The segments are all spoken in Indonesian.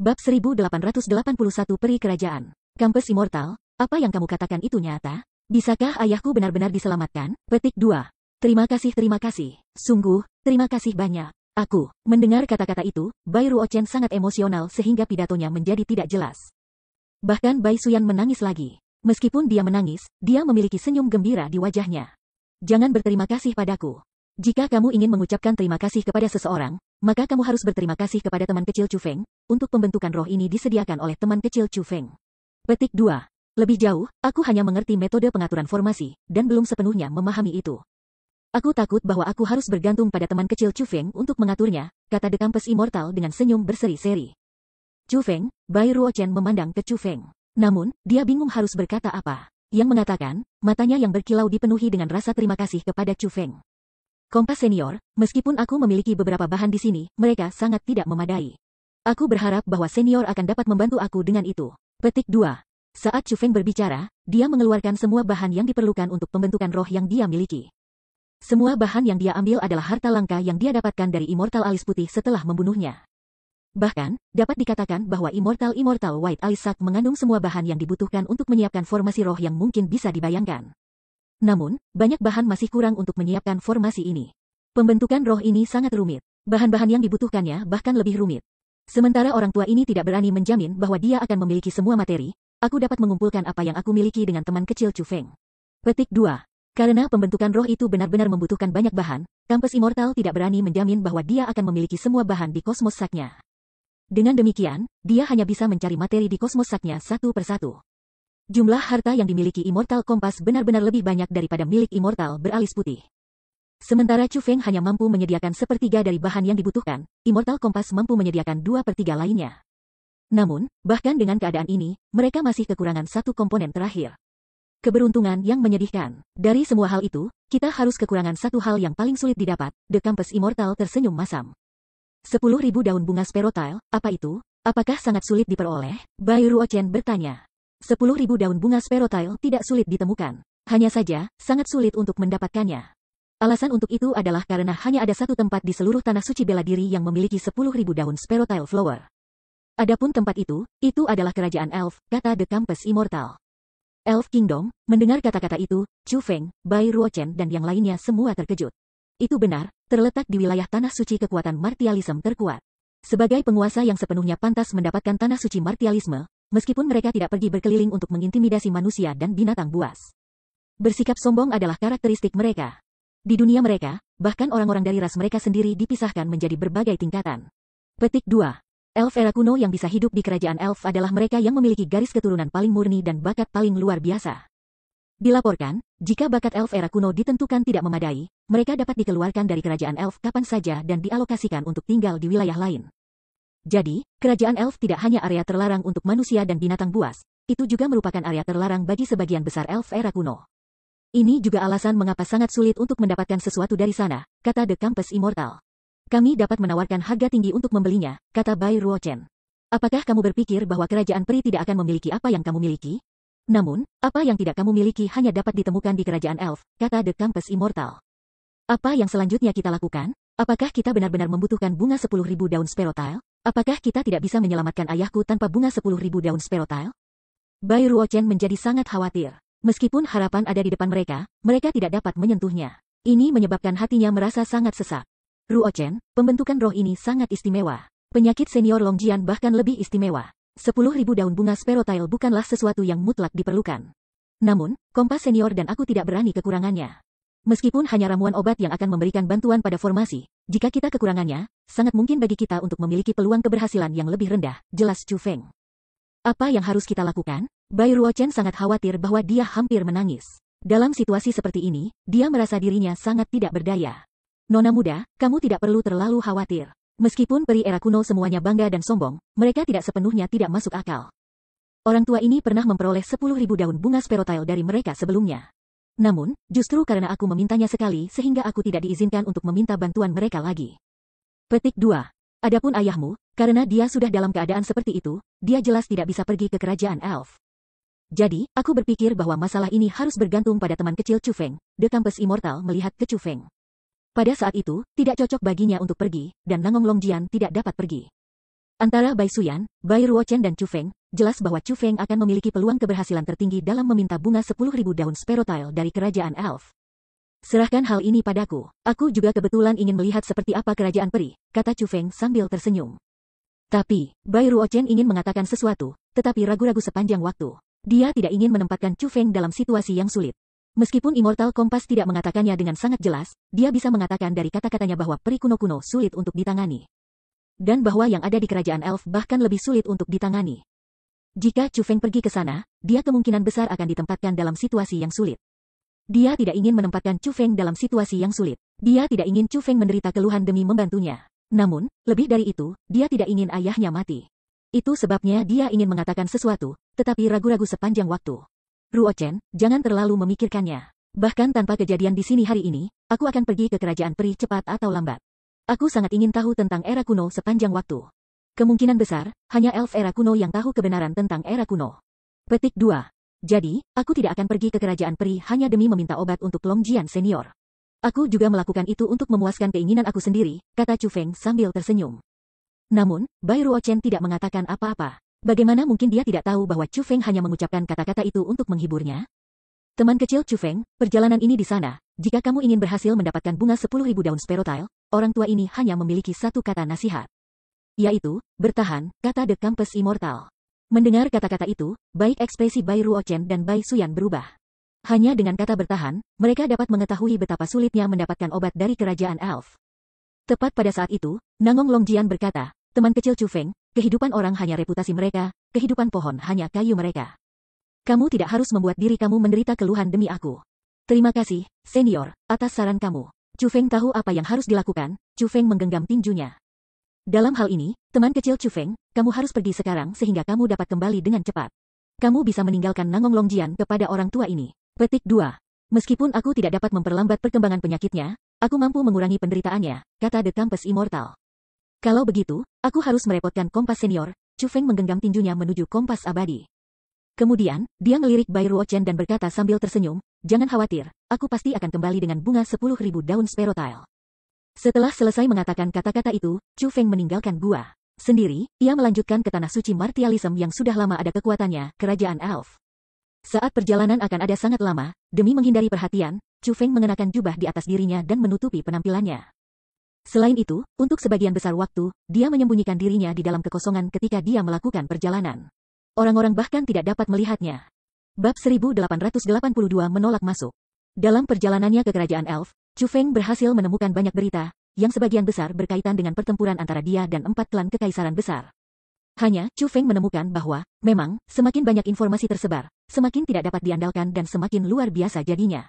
Bab 1881 Peri Kerajaan. Kampus Immortal, apa yang kamu katakan itu nyata? Bisakah ayahku benar-benar diselamatkan? Petik 2. Terima kasih. Sungguh, terima kasih banyak. Aku mendengar kata-kata itu, Bai Ruochen sangat emosional sehingga pidatonya menjadi tidak jelas. Bahkan Bai Suyan menangis lagi. Meskipun dia menangis, dia memiliki senyum gembira di wajahnya. Jangan berterima kasih padaku. Jika kamu ingin mengucapkan terima kasih kepada seseorang, maka kamu harus berterima kasih kepada teman kecil Chu Feng. Untuk pembentukan roh ini disediakan oleh teman kecil Chu Feng. Petik 2. Lebih jauh, aku hanya mengerti metode pengaturan formasi, dan belum sepenuhnya memahami itu. Aku takut bahwa aku harus bergantung pada teman kecil Chu Feng untuk mengaturnya, kata The Campus Immortal dengan senyum berseri-seri. Chu Feng, Bai Ruochen memandang ke Chu Feng. Namun, dia bingung harus berkata apa. Yang mengatakan, matanya yang berkilau dipenuhi dengan rasa terima kasih kepada Chu Feng. Kompas senior, meskipun aku memiliki beberapa bahan di sini, mereka sangat tidak memadai. Aku berharap bahwa senior akan dapat membantu aku dengan itu. Petik 2. Saat Chu Feng berbicara, dia mengeluarkan semua bahan yang diperlukan untuk pembentukan roh yang dia miliki. Semua bahan yang dia ambil adalah harta langka yang dia dapatkan dari Immortal Alis Putih setelah membunuhnya. Bahkan, dapat dikatakan bahwa Immortal White Alis Sak mengandung semua bahan yang dibutuhkan untuk menyiapkan formasi roh yang mungkin bisa dibayangkan. Namun, banyak bahan masih kurang untuk menyiapkan formasi ini. Pembentukan roh ini sangat rumit. Bahan-bahan yang dibutuhkannya bahkan lebih rumit. Sementara orang tua ini tidak berani menjamin bahwa dia akan memiliki semua materi, aku dapat mengumpulkan apa yang aku miliki dengan teman kecil Chu Feng. Petik 2. Karena pembentukan roh itu benar-benar membutuhkan banyak bahan, Kampus Immortal tidak berani menjamin bahwa dia akan memiliki semua bahan di kosmos saknya. Dengan demikian, dia hanya bisa mencari materi di kosmos saknya satu persatu. Jumlah harta yang dimiliki Immortal Kompas benar-benar lebih banyak daripada milik Immortal Beralis Putih. Sementara Chu Feng hanya mampu menyediakan sepertiga dari bahan yang dibutuhkan, Immortal Kompas mampu menyediakan 2/3 lainnya. Namun, bahkan dengan keadaan ini, mereka masih kekurangan satu komponen terakhir. Keberuntungan yang menyedihkan. Dari semua hal itu, kita harus kekurangan satu hal yang paling sulit didapat. The Campus Immortal tersenyum masam. 10.000 daun bunga Sparrowtail, apa itu? Apakah sangat sulit diperoleh? Bai Ruochen bertanya. 10.000 daun bunga Sparrowtail tidak sulit ditemukan. Hanya saja, sangat sulit untuk mendapatkannya. Alasan untuk itu adalah karena hanya ada satu tempat di seluruh tanah suci bela diri yang memiliki 10.000 daun Sparrowtail flower. Adapun tempat itu adalah kerajaan Elf, kata The Campus Immortal. Elf Kingdom, mendengar kata-kata itu, Chu Feng, Bai Ruochen dan yang lainnya semua terkejut. Itu benar, terletak di wilayah tanah suci kekuatan martialisme terkuat. Sebagai penguasa yang sepenuhnya pantas mendapatkan tanah suci martialisme, meskipun mereka tidak pergi berkeliling untuk mengintimidasi manusia dan binatang buas. Bersikap sombong adalah karakteristik mereka. Di dunia mereka, bahkan orang-orang dari ras mereka sendiri dipisahkan menjadi berbagai tingkatan. Petik 2. Elf era kuno yang bisa hidup di kerajaan Elf adalah mereka yang memiliki garis keturunan paling murni dan bakat paling luar biasa. Dilaporkan, jika bakat Elf era kuno ditentukan tidak memadai, mereka dapat dikeluarkan dari kerajaan Elf kapan saja dan dialokasikan untuk tinggal di wilayah lain. Jadi, kerajaan Elf tidak hanya area terlarang untuk manusia dan binatang buas, itu juga merupakan area terlarang bagi sebagian besar Elf era kuno. Ini juga alasan mengapa sangat sulit untuk mendapatkan sesuatu dari sana, kata The Campus Immortal. Kami dapat menawarkan harga tinggi untuk membelinya, kata Bai Ruochen. Apakah kamu berpikir bahwa kerajaan peri tidak akan memiliki apa yang kamu miliki? Namun, apa yang tidak kamu miliki hanya dapat ditemukan di kerajaan Elf, kata The Campus Immortal. Apa yang selanjutnya kita lakukan? Apakah kita benar-benar membutuhkan bunga 10.000 daun Sparrowtail? Apakah kita tidak bisa menyelamatkan ayahku tanpa bunga 10.000 daun Sparrowtail? Bai Ruochen menjadi sangat khawatir. Meskipun harapan ada di depan mereka, mereka tidak dapat menyentuhnya. Ini menyebabkan hatinya merasa sangat sesak. Ruochen, pembentukan roh ini sangat istimewa. Penyakit senior Longjian bahkan lebih istimewa. 10.000 daun bunga Sparrowtail bukanlah sesuatu yang mutlak diperlukan. Namun, Kompas senior dan aku tidak berani kekurangannya. Meskipun hanya ramuan obat yang akan memberikan bantuan pada formasi, jika kita kekurangannya, sangat mungkin bagi kita untuk memiliki peluang keberhasilan yang lebih rendah, jelas Chu Feng. Apa yang harus kita lakukan? Bai Ruochen sangat khawatir bahwa dia hampir menangis. Dalam situasi seperti ini, dia merasa dirinya sangat tidak berdaya. Nona muda, kamu tidak perlu terlalu khawatir. Meskipun peri era kuno semuanya bangga dan sombong, mereka tidak sepenuhnya tidak masuk akal. Orang tua ini pernah memperoleh 10.000 daun bunga Sparrowtail dari mereka sebelumnya. Namun, justru karena aku memintanya sekali sehingga aku tidak diizinkan untuk meminta bantuan mereka lagi. Petik 2. Adapun ayahmu, karena dia sudah dalam keadaan seperti itu, dia jelas tidak bisa pergi ke kerajaan Elf. Jadi, aku berpikir bahwa masalah ini harus bergantung pada teman kecil Chu Feng. The Campus Immortal melihat ke Chu Feng. Pada saat itu, tidak cocok baginya untuk pergi, dan Nangong Longjian tidak dapat pergi. Antara Bai Suyan, Bai Ruochen dan Chu Feng, jelas bahwa Chu Feng akan memiliki peluang keberhasilan tertinggi dalam meminta bunga 10.000 daun Sparrowtail dari kerajaan Elf. Serahkan hal ini padaku. Aku juga kebetulan ingin melihat seperti apa kerajaan peri, kata Chu Feng sambil tersenyum. Tapi, Bai Ruochen ingin mengatakan sesuatu, tetapi ragu-ragu sepanjang waktu. Dia tidak ingin menempatkan Chu Feng dalam situasi yang sulit. Meskipun Immortal Kompas tidak mengatakannya dengan sangat jelas, dia bisa mengatakan dari kata-katanya bahwa peri kuno-kuno sulit untuk ditangani. Dan bahwa yang ada di kerajaan Elf bahkan lebih sulit untuk ditangani. Jika Chu Feng pergi ke sana, dia kemungkinan besar akan ditempatkan dalam situasi yang sulit. Dia tidak ingin menempatkan Chu Feng dalam situasi yang sulit. Dia tidak ingin Chu Feng menderita keluhan demi membantunya. Namun, lebih dari itu, dia tidak ingin ayahnya mati. Itu sebabnya dia ingin mengatakan sesuatu, tetapi ragu-ragu sepanjang waktu. Ruochen, jangan terlalu memikirkannya. Bahkan tanpa kejadian di sini hari ini, aku akan pergi ke kerajaan peri cepat atau lambat. Aku sangat ingin tahu tentang era kuno sepanjang waktu. Kemungkinan besar, hanya elf era kuno yang tahu kebenaran tentang era kuno. Petik 2. Jadi, aku tidak akan pergi ke kerajaan peri hanya demi meminta obat untuk Longjian senior. Aku juga melakukan itu untuk memuaskan keinginan aku sendiri, kata Chu Feng sambil tersenyum. Namun, Bai Ruochen tidak mengatakan apa-apa. Bagaimana mungkin dia tidak tahu bahwa Chu Feng hanya mengucapkan kata-kata itu untuk menghiburnya? Teman kecil Chu Feng, perjalanan ini di sana, jika kamu ingin berhasil mendapatkan bunga 10.000 daun Sparrowtail, orang tua ini hanya memiliki satu kata nasihat. Yaitu, bertahan, kata The Campus Immortal. Mendengar kata-kata itu, baik ekspresi Bai Ruochen dan Bai Suyan berubah. Hanya dengan kata bertahan, mereka dapat mengetahui betapa sulitnya mendapatkan obat dari kerajaan Elf. Tepat pada saat itu, Nangong Longjian berkata, teman kecil Chu Feng, kehidupan orang hanya reputasi mereka, kehidupan pohon hanya kayu mereka. Kamu tidak harus membuat diri kamu menderita keluhan demi aku. Terima kasih, senior, atas saran kamu. Chu Feng tahu apa yang harus dilakukan. Chu Feng menggenggam tinjunya. Dalam hal ini, teman kecil Chu Feng, kamu harus pergi sekarang sehingga kamu dapat kembali dengan cepat. Kamu bisa meninggalkan Nangong Longjian kepada orang tua ini. Petik 2. Meskipun aku tidak dapat memperlambat perkembangan penyakitnya, aku mampu mengurangi penderitaannya, kata The Campus Immortal. Kalau begitu, aku harus merepotkan Kompas Senior. Chu Feng menggenggam tinjunya menuju Kompas Abadi. Kemudian, dia ngelirik Bai Ruochen dan berkata sambil tersenyum, jangan khawatir, aku pasti akan kembali dengan bunga 10.000 daun Sparrowtail. Setelah selesai mengatakan kata-kata itu, Chu Feng meninggalkan gua. Sendiri, ia melanjutkan ke tanah suci Martialism yang sudah lama ada kekuatannya, kerajaan Elf. Saat perjalanan akan ada sangat lama, demi menghindari perhatian, Chu Feng mengenakan jubah di atas dirinya dan menutupi penampilannya. Selain itu, untuk sebagian besar waktu, dia menyembunyikan dirinya di dalam kekosongan ketika dia melakukan perjalanan. Orang-orang bahkan tidak dapat melihatnya. Bab 1882 menolak masuk. Dalam perjalanannya ke kerajaan Elf, Chu Feng berhasil menemukan banyak berita, yang sebagian besar berkaitan dengan pertempuran antara dia dan 4 klan kekaisaran besar. Hanya, Chu Feng menemukan bahwa, memang, semakin banyak informasi tersebar, semakin tidak dapat diandalkan dan semakin luar biasa jadinya.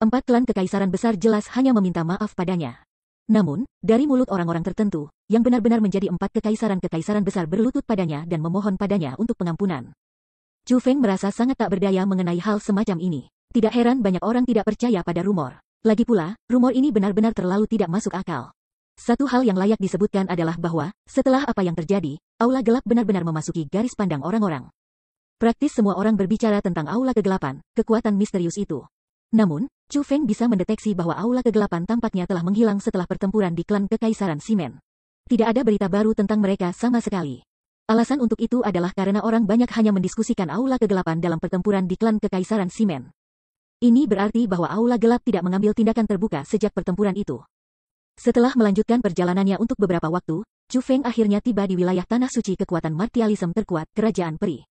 4 klan kekaisaran besar jelas hanya meminta maaf padanya. Namun, dari mulut orang-orang tertentu, yang benar-benar menjadi 4 kekaisaran-kekaisaran besar berlutut padanya dan memohon padanya untuk pengampunan. Chu Feng merasa sangat tak berdaya mengenai hal semacam ini. Tidak heran banyak orang tidak percaya pada rumor. Lagi pula, rumor ini benar-benar terlalu tidak masuk akal. Satu hal yang layak disebutkan adalah bahwa, setelah apa yang terjadi, Aula Gelap benar-benar memasuki garis pandang orang-orang. Praktis semua orang berbicara tentang Aula Kegelapan, kekuatan misterius itu. Namun, Chu Feng bisa mendeteksi bahwa Aula Kegelapan tampaknya telah menghilang setelah pertempuran di klan Kekaisaran Simen. Tidak ada berita baru tentang mereka sama sekali. Alasan untuk itu adalah karena orang banyak hanya mendiskusikan Aula Kegelapan dalam pertempuran di klan Kekaisaran Simen. Ini berarti bahwa Aula Gelap tidak mengambil tindakan terbuka sejak pertempuran itu. Setelah melanjutkan perjalanannya untuk beberapa waktu, Chu Feng akhirnya tiba di wilayah tanah suci kekuatan Martialism terkuat, Kerajaan Peri.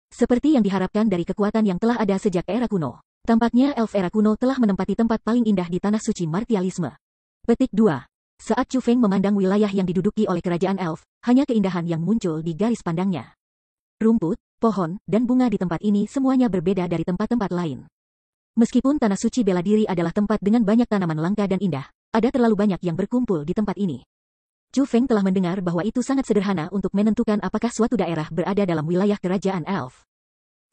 Seperti yang diharapkan dari kekuatan yang telah ada sejak era kuno. Tampaknya elf era kuno telah menempati tempat paling indah di tanah suci Martialisme. Petik 2. Saat Chu Feng memandang wilayah yang diduduki oleh kerajaan elf, hanya keindahan yang muncul di garis pandangnya. Rumput, pohon, dan bunga di tempat ini semuanya berbeda dari tempat-tempat lain. Meskipun tanah suci bela diri adalah tempat dengan banyak tanaman langka dan indah, ada terlalu banyak yang berkumpul di tempat ini. Chu Feng telah mendengar bahwa itu sangat sederhana untuk menentukan apakah suatu daerah berada dalam wilayah kerajaan elf.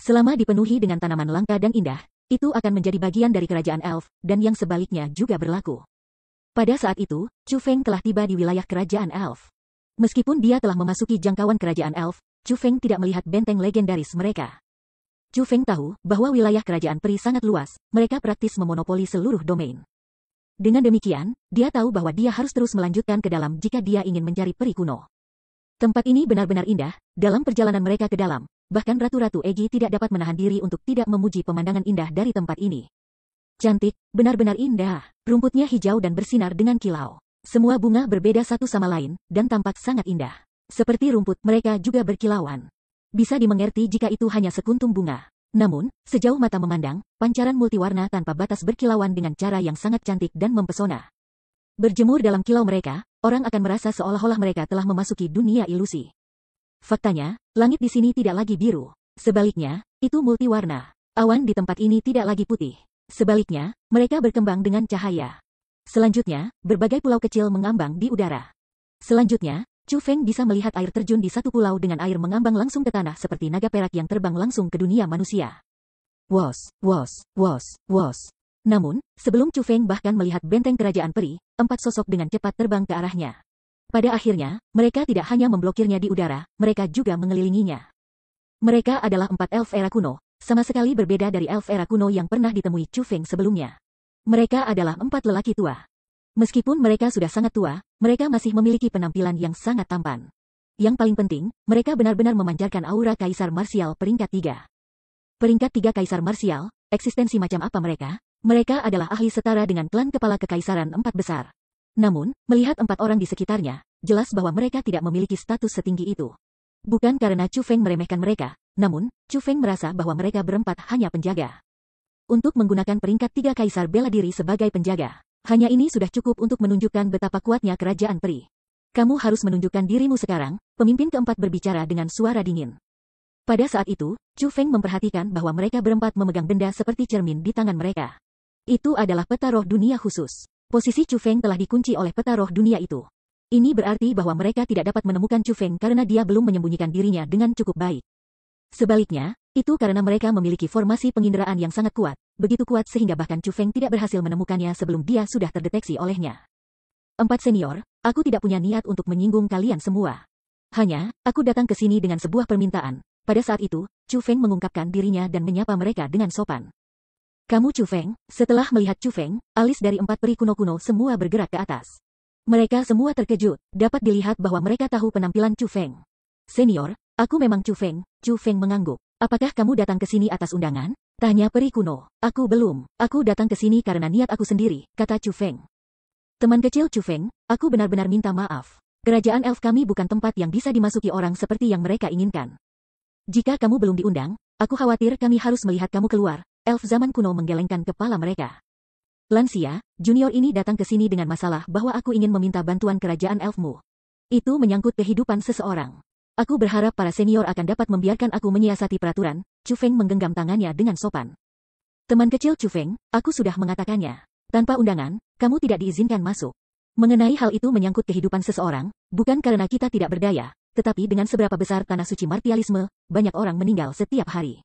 Selama dipenuhi dengan tanaman langka dan indah, itu akan menjadi bagian dari kerajaan elf, dan yang sebaliknya juga berlaku. Pada saat itu, Chu Feng telah tiba di wilayah kerajaan elf. Meskipun dia telah memasuki jangkauan kerajaan elf, Chu Feng tidak melihat benteng legendaris mereka. Chu Feng tahu bahwa wilayah kerajaan peri sangat luas, mereka praktis memonopoli seluruh domain. Dengan demikian, dia tahu bahwa dia harus terus melanjutkan ke dalam jika dia ingin mencari peri kuno. Tempat ini benar-benar indah, dalam perjalanan mereka ke dalam, bahkan Ratu-Ratu Egi tidak dapat menahan diri untuk tidak memuji pemandangan indah dari tempat ini. Cantik, benar-benar indah, rumputnya hijau dan bersinar dengan kilau. Semua bunga berbeda satu sama lain, dan tampak sangat indah. Seperti rumput, mereka juga berkilauan. Bisa dimengerti jika itu hanya sekuntum bunga. Namun, sejauh mata memandang, pancaran multiwarna tanpa batas berkilauan dengan cara yang sangat cantik dan mempesona. Berjemur dalam kilau mereka, orang akan merasa seolah-olah mereka telah memasuki dunia ilusi. Faktanya, langit di sini tidak lagi biru. Sebaliknya, itu multiwarna. Awan di tempat ini tidak lagi putih. Sebaliknya, mereka berkembang dengan cahaya. Selanjutnya, berbagai pulau kecil mengambang di udara. Selanjutnya, Chu Feng bisa melihat air terjun di satu pulau dengan air mengambang langsung ke tanah seperti naga perak yang terbang langsung ke dunia manusia. Wos, wos, wos, wos. Namun, sebelum Chu Feng bahkan melihat benteng kerajaan peri, 4 sosok dengan cepat terbang ke arahnya. Pada akhirnya, mereka tidak hanya memblokirnya di udara, mereka juga mengelilinginya. Mereka adalah 4 elf era kuno, sama sekali berbeda dari elf era kuno yang pernah ditemui Chu Feng sebelumnya. Mereka adalah 4 lelaki tua. Meskipun mereka sudah sangat tua, mereka masih memiliki penampilan yang sangat tampan. Yang paling penting, mereka benar-benar memancarkan aura kaisar marsial peringkat 3. Peringkat 3 kaisar marsial, eksistensi macam apa mereka? Mereka adalah ahli setara dengan klan kepala kekaisaran 4 besar. Namun, melihat 4 orang di sekitarnya, jelas bahwa mereka tidak memiliki status setinggi itu. Bukan karena Chu Feng meremehkan mereka, namun, Chu Feng merasa bahwa mereka berempat hanya penjaga. Untuk menggunakan peringkat 3 kaisar bela diri sebagai penjaga. Hanya ini sudah cukup untuk menunjukkan betapa kuatnya kerajaan peri. Kamu harus menunjukkan dirimu sekarang, pemimpin keempat berbicara dengan suara dingin. Pada saat itu, Chu Feng memperhatikan bahwa mereka berempat memegang benda seperti cermin di tangan mereka. Itu adalah peta roh dunia khusus. Posisi Chu Feng telah dikunci oleh peta roh dunia itu. Ini berarti bahwa mereka tidak dapat menemukan Chu Feng karena dia belum menyembunyikan dirinya dengan cukup baik. Sebaliknya, itu karena mereka memiliki formasi penginderaan yang sangat kuat, begitu kuat sehingga bahkan Chu Feng tidak berhasil menemukannya sebelum dia sudah terdeteksi olehnya. 4 senior, aku tidak punya niat untuk menyinggung kalian semua. Hanya, aku datang ke sini dengan sebuah permintaan. Pada saat itu, Chu Feng mengungkapkan dirinya dan menyapa mereka dengan sopan. Kamu Chu Feng, setelah melihat Chu Feng, alis dari 4 peri kuno-kuno semua bergerak ke atas. Mereka semua terkejut, dapat dilihat bahwa mereka tahu penampilan Chu Feng. Senior, aku memang Chu Feng mengangguk. Apakah kamu datang ke sini atas undangan? Tanya peri kuno. Aku belum. Aku datang ke sini karena niat aku sendiri, kata Chu Feng. Teman kecil Chu Feng, aku benar-benar minta maaf. Kerajaan elf kami bukan tempat yang bisa dimasuki orang seperti yang mereka inginkan. Jika kamu belum diundang, aku khawatir kami harus melihat kamu keluar. Elf zaman kuno menggelengkan kepala mereka. Lansia, junior ini datang ke sini dengan masalah bahwa aku ingin meminta bantuan kerajaan elfmu. Itu menyangkut kehidupan seseorang. Aku berharap para senior akan dapat membiarkan aku menyiasati peraturan. Chu Feng menggenggam tangannya dengan sopan. Teman kecil Chu Feng, aku sudah mengatakannya. Tanpa undangan, kamu tidak diizinkan masuk. Mengenai hal itu menyangkut kehidupan seseorang, bukan karena kita tidak berdaya, tetapi dengan seberapa besar tanah suci martialisme, banyak orang meninggal setiap hari.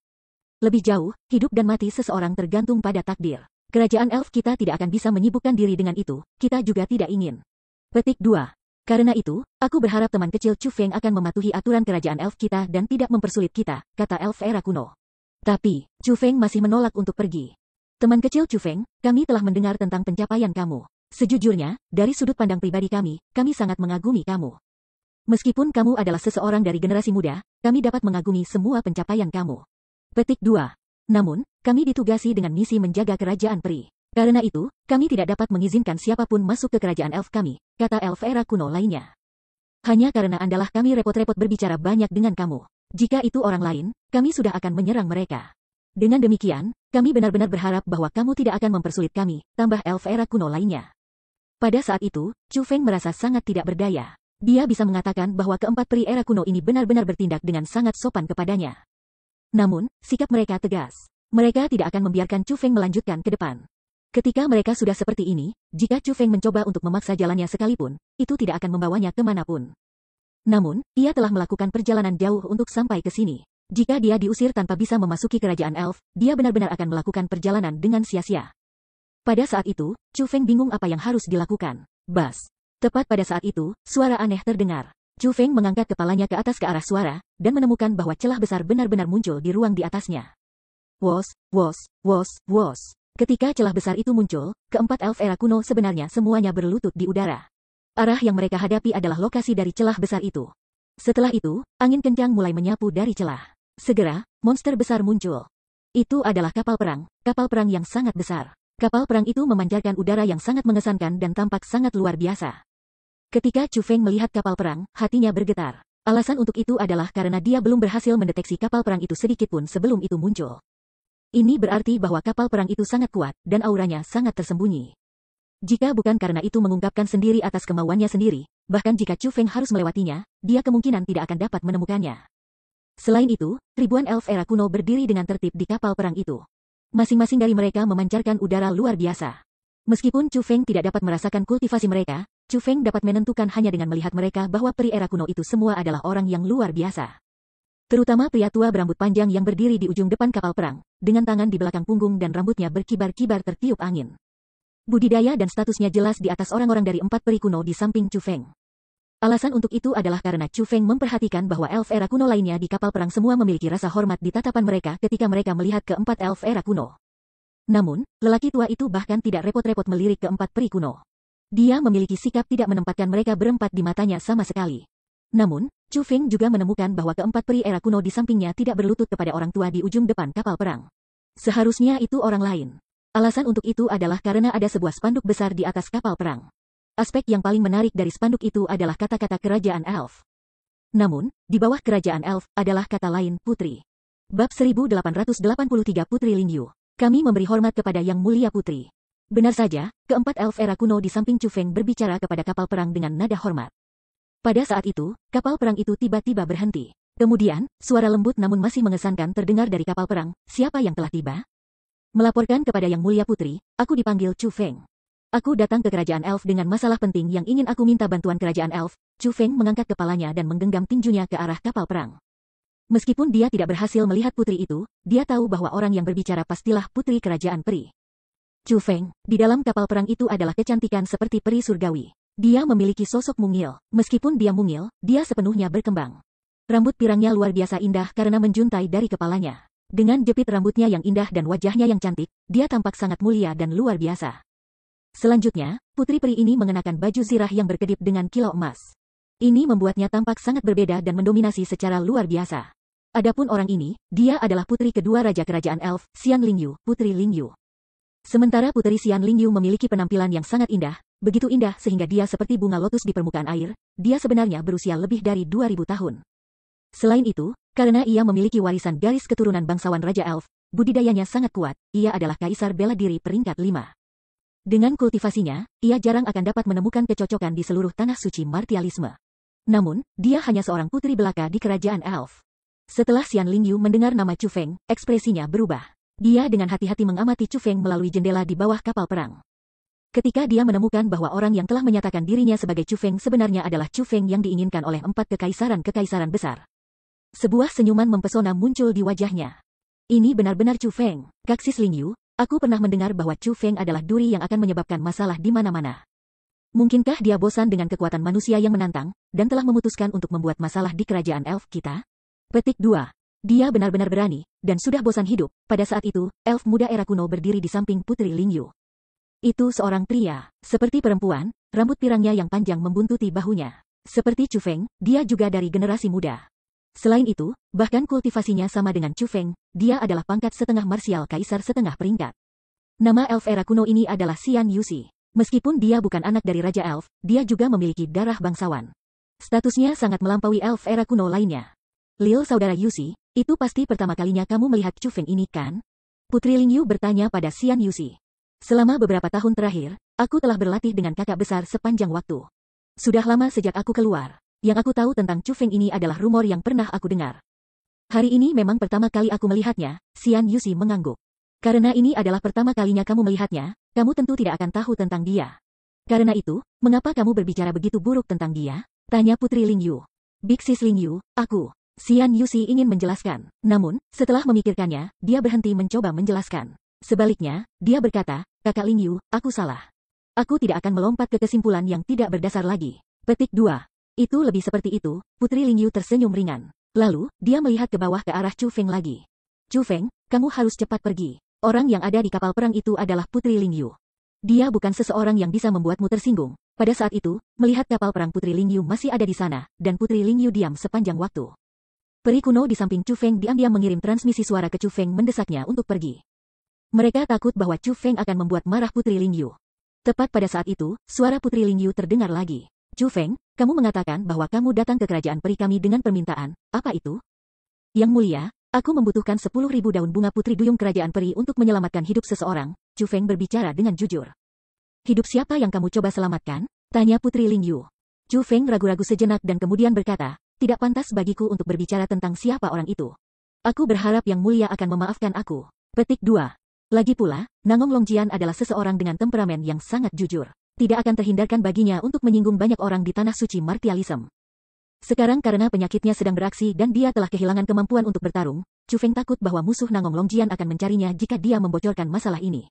Lebih jauh, hidup dan mati seseorang tergantung pada takdir. Kerajaan elf kita tidak akan bisa menyibukkan diri dengan itu, kita juga tidak ingin. Petik 2. Karena itu, aku berharap teman kecil Chu Feng akan mematuhi aturan kerajaan elf kita dan tidak mempersulit kita, kata elf era kuno. Tapi, Chu Feng masih menolak untuk pergi. Teman kecil Chu Feng, kami telah mendengar tentang pencapaian kamu. Sejujurnya, dari sudut pandang pribadi kami sangat mengagumi kamu. Meskipun kamu adalah seseorang dari generasi muda, kami dapat mengagumi semua pencapaian kamu. Petik 2. Namun, kami ditugasi dengan misi menjaga kerajaan peri. Karena itu, kami tidak dapat mengizinkan siapapun masuk ke kerajaan elf kami, kata elf era kuno lainnya. Hanya karena Andalah kami repot-repot berbicara banyak dengan kamu. Jika itu orang lain, kami sudah akan menyerang mereka. Dengan demikian, kami benar-benar berharap bahwa kamu tidak akan mempersulit kami, tambah elf era kuno lainnya. Pada saat itu, Chu Feng merasa sangat tidak berdaya. Dia bisa mengatakan bahwa keempat peri era kuno ini benar-benar bertindak dengan sangat sopan kepadanya. Namun, sikap mereka tegas. Mereka tidak akan membiarkan Chu Feng melanjutkan ke depan. Ketika mereka sudah seperti ini, jika Chu Feng mencoba untuk memaksa jalannya sekalipun, itu tidak akan membawanya kemanapun. Namun, ia telah melakukan perjalanan jauh untuk sampai ke sini. Jika dia diusir tanpa bisa memasuki kerajaan elf, dia benar-benar akan melakukan perjalanan dengan sia-sia. Pada saat itu, Chu Feng bingung apa yang harus dilakukan. Bas. Tepat pada saat itu, suara aneh terdengar. Chu Feng mengangkat kepalanya ke atas ke arah suara, dan menemukan bahwa celah besar benar-benar muncul di ruang di atasnya. Wos, wos, wos, wos. Ketika celah besar itu muncul, keempat elf era kuno sebenarnya semuanya berlutut di udara. Arah yang mereka hadapi adalah lokasi dari celah besar itu. Setelah itu, angin kencang mulai menyapu dari celah. Segera, monster besar muncul. Itu adalah kapal perang yang sangat besar. Kapal perang itu memancarkan udara yang sangat mengesankan dan tampak sangat luar biasa. Ketika Chu Feng melihat kapal perang, hatinya bergetar. Alasan untuk itu adalah karena dia belum berhasil mendeteksi kapal perang itu sedikitpun sebelum itu muncul. Ini berarti bahwa kapal perang itu sangat kuat, dan auranya sangat tersembunyi. Jika bukan karena itu mengungkapkan sendiri atas kemauannya sendiri, bahkan jika Chu Feng harus melewatinya, dia kemungkinan tidak akan dapat menemukannya. Selain itu, ribuan elf era kuno berdiri dengan tertib di kapal perang itu. Masing-masing dari mereka memancarkan udara luar biasa. Meskipun Chu Feng tidak dapat merasakan kultivasi mereka, Chu Feng dapat menentukan hanya dengan melihat mereka bahwa peri era kuno itu semua adalah orang yang luar biasa. Terutama pria tua berambut panjang yang berdiri di ujung depan kapal perang, dengan tangan di belakang punggung dan rambutnya berkibar-kibar tertiup angin. Budidaya dan statusnya jelas di atas orang-orang dari 4 peri kuno di samping Chu Feng. Alasan untuk itu adalah karena Chu Feng memperhatikan bahwa elf era kuno lainnya di kapal perang semua memiliki rasa hormat di tatapan mereka ketika mereka melihat keempat elf era kuno. Namun, lelaki tua itu bahkan tidak repot-repot melirik keempat peri kuno. Dia memiliki sikap tidak menempatkan mereka berempat di matanya sama sekali. Namun, Chu Feng juga menemukan bahwa keempat peri era kuno di sampingnya tidak berlutut kepada orang tua di ujung depan kapal perang. Seharusnya itu orang lain. Alasan untuk itu adalah karena ada sebuah spanduk besar di atas kapal perang. Aspek yang paling menarik dari spanduk itu adalah kata-kata kerajaan elf. Namun, di bawah kerajaan elf adalah kata lain putri. Bab 1883 Putri Lingyu. Kami memberi hormat kepada Yang Mulia Putri. Benar saja, keempat elf era kuno di samping Chu Feng berbicara kepada kapal perang dengan nada hormat. Pada saat itu, kapal perang itu tiba-tiba berhenti. Kemudian, suara lembut namun masih mengesankan terdengar dari kapal perang, siapa yang telah tiba? Melaporkan kepada Yang Mulia Putri, aku dipanggil Chu Feng. Aku datang ke kerajaan elf dengan masalah penting yang ingin aku minta bantuan kerajaan elf. Chu Feng mengangkat kepalanya dan menggenggam tinjunya ke arah kapal perang. Meskipun dia tidak berhasil melihat putri itu, dia tahu bahwa orang yang berbicara pastilah putri kerajaan peri. Chu Feng, di dalam kapal perang itu adalah kecantikan seperti peri surgawi. Dia memiliki sosok mungil. Meskipun dia mungil, dia sepenuhnya berkembang. Rambut pirangnya luar biasa indah karena menjuntai dari kepalanya. Dengan jepit rambutnya yang indah dan wajahnya yang cantik, dia tampak sangat mulia dan luar biasa. Selanjutnya, putri peri ini mengenakan baju zirah yang berkedip dengan kilau emas. Ini membuatnya tampak sangat berbeda dan mendominasi secara luar biasa. Adapun orang ini, dia adalah putri kedua Raja Kerajaan Elf, Xian Lingyu, Putri Lingyu. Sementara Putri Xian Lingyu memiliki penampilan yang sangat indah, begitu indah sehingga dia seperti bunga lotus di permukaan air, dia sebenarnya berusia lebih dari 2000 tahun. Selain itu, karena ia memiliki warisan garis keturunan bangsawan Raja Elf, budidayanya sangat kuat, ia adalah Kaisar Bela Diri peringkat 5. Dengan kultivasinya, ia jarang akan dapat menemukan kecocokan di seluruh tanah suci martialisme. Namun, dia hanya seorang putri belaka di Kerajaan Elf. Setelah Xian Lingyu mendengar nama Chu Feng, ekspresinya berubah. Dia dengan hati-hati mengamati Chu Feng melalui jendela di bawah kapal perang. Ketika dia menemukan bahwa orang yang telah menyatakan dirinya sebagai Chu Feng sebenarnya adalah Chu Feng yang diinginkan oleh 4 kekaisaran besar. Sebuah senyuman mempesona muncul di wajahnya. Ini benar-benar Chu Feng, Kaksis Lingyu, aku pernah mendengar bahwa Chu Feng adalah duri yang akan menyebabkan masalah di mana-mana. Mungkinkah dia bosan dengan kekuatan manusia yang menantang, dan telah memutuskan untuk membuat masalah di kerajaan elf kita? Petik 2. Dia benar-benar berani, dan sudah bosan hidup. Pada saat itu, elf muda era kuno berdiri di samping Putri Lingyu. Itu seorang pria, seperti perempuan, rambut pirangnya yang panjang membuntuti bahunya. Seperti Chu Feng, dia juga dari generasi muda. Selain itu, bahkan kultivasinya sama dengan Chu Feng, dia adalah pangkat setengah marsial kaisar setengah peringkat. Nama elf era kuno ini adalah Xian Yuxi. Meskipun dia bukan anak dari Raja Elf, dia juga memiliki darah bangsawan. Statusnya sangat melampaui elf era kuno lainnya. Lil saudara Yuxi, itu pasti pertama kalinya kamu melihat Chu Feng ini kan? Putri Lingyu bertanya pada Xian Yuxi. Selama beberapa tahun terakhir, aku telah berlatih dengan kakak besar sepanjang waktu. Sudah lama sejak aku keluar. Yang aku tahu tentang Chu Feng ini adalah rumor yang pernah aku dengar. Hari ini memang pertama kali aku melihatnya, Xian Yuxi mengangguk. Karena ini adalah pertama kalinya kamu melihatnya, kamu tentu tidak akan tahu tentang dia. Karena itu, mengapa kamu berbicara begitu buruk tentang dia? Tanya Putri Lingyu. Big Sis Lingyu, aku. Xian Yuxi ingin menjelaskan. Namun, setelah memikirkannya, dia berhenti mencoba menjelaskan. Sebaliknya, dia berkata, Kakak Lingyu, aku salah. Aku tidak akan melompat ke kesimpulan yang tidak berdasar lagi. Petik 2. Itu lebih seperti itu, Putri Lingyu tersenyum ringan. Lalu, dia melihat ke bawah ke arah Chu Feng lagi. Chu Feng, kamu harus cepat pergi. Orang yang ada di kapal perang itu adalah Putri Lingyu. Dia bukan seseorang yang bisa membuatmu tersinggung. Pada saat itu, melihat kapal perang Putri Lingyu masih ada di sana, dan Putri Lingyu diam sepanjang waktu. Peri kuno di samping Chu Feng diam-diam mengirim transmisi suara ke Chu Feng mendesaknya untuk pergi. Mereka takut bahwa Chu Feng akan membuat marah Putri Lingyu. Tepat pada saat itu, suara Putri Lingyu terdengar lagi. Chu Feng, kamu mengatakan bahwa kamu datang ke kerajaan peri kami dengan permintaan, apa itu? Yang mulia, aku membutuhkan 10.000 daun bunga putri duyung kerajaan peri untuk menyelamatkan hidup seseorang, Chu Feng berbicara dengan jujur. Hidup siapa yang kamu coba selamatkan? Tanya Putri Lingyu. Chu Feng ragu-ragu sejenak dan kemudian berkata, tidak pantas bagiku untuk berbicara tentang siapa orang itu. Aku berharap yang mulia akan memaafkan aku. Petik 2. Lagi pula, Nangong Longjian adalah seseorang dengan temperamen yang sangat jujur. Tidak akan terhindarkan baginya untuk menyinggung banyak orang di tanah suci martialisme. Sekarang karena penyakitnya sedang beraksi dan dia telah kehilangan kemampuan untuk bertarung, Chu Feng takut bahwa musuh Nangong Longjian akan mencarinya jika dia membocorkan masalah ini.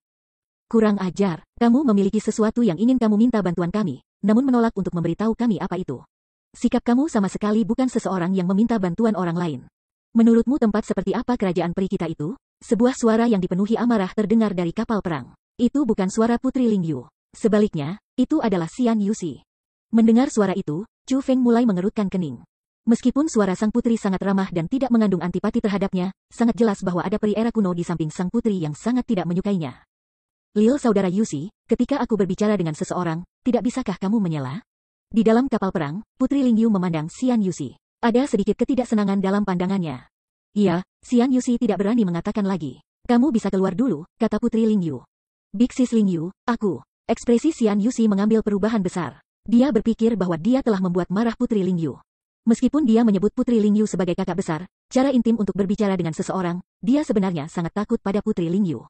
Kurang ajar, kamu memiliki sesuatu yang ingin kamu minta bantuan kami, namun menolak untuk memberitahu kami apa itu. Sikap kamu sama sekali bukan seseorang yang meminta bantuan orang lain. Menurutmu tempat seperti apa kerajaan peri kita itu? Sebuah suara yang dipenuhi amarah terdengar dari kapal perang. Itu bukan suara Putri Lingyu. Sebaliknya, itu adalah Xian Yuxi. Mendengar suara itu, Chu Feng mulai mengerutkan kening. Meskipun suara sang putri sangat ramah dan tidak mengandung antipati terhadapnya, sangat jelas bahwa ada peri era kuno di samping sang putri yang sangat tidak menyukainya. Lil saudara Yuxi, ketika aku berbicara dengan seseorang, tidak bisakah kamu menyela? Di dalam kapal perang, Putri Lingyu memandang Xian Yuxi. Ada sedikit ketidaksenangan dalam pandangannya. Iya, Xian Yuxi tidak berani mengatakan lagi. Kamu bisa keluar dulu, kata Putri Lingyu. Big Sis Lingyu, aku. Ekspresi Xian Yuxi mengambil perubahan besar. Dia berpikir bahwa dia telah membuat marah Putri Lingyu. Meskipun dia menyebut Putri Lingyu sebagai kakak besar, cara intim untuk berbicara dengan seseorang, dia sebenarnya sangat takut pada Putri Lingyu.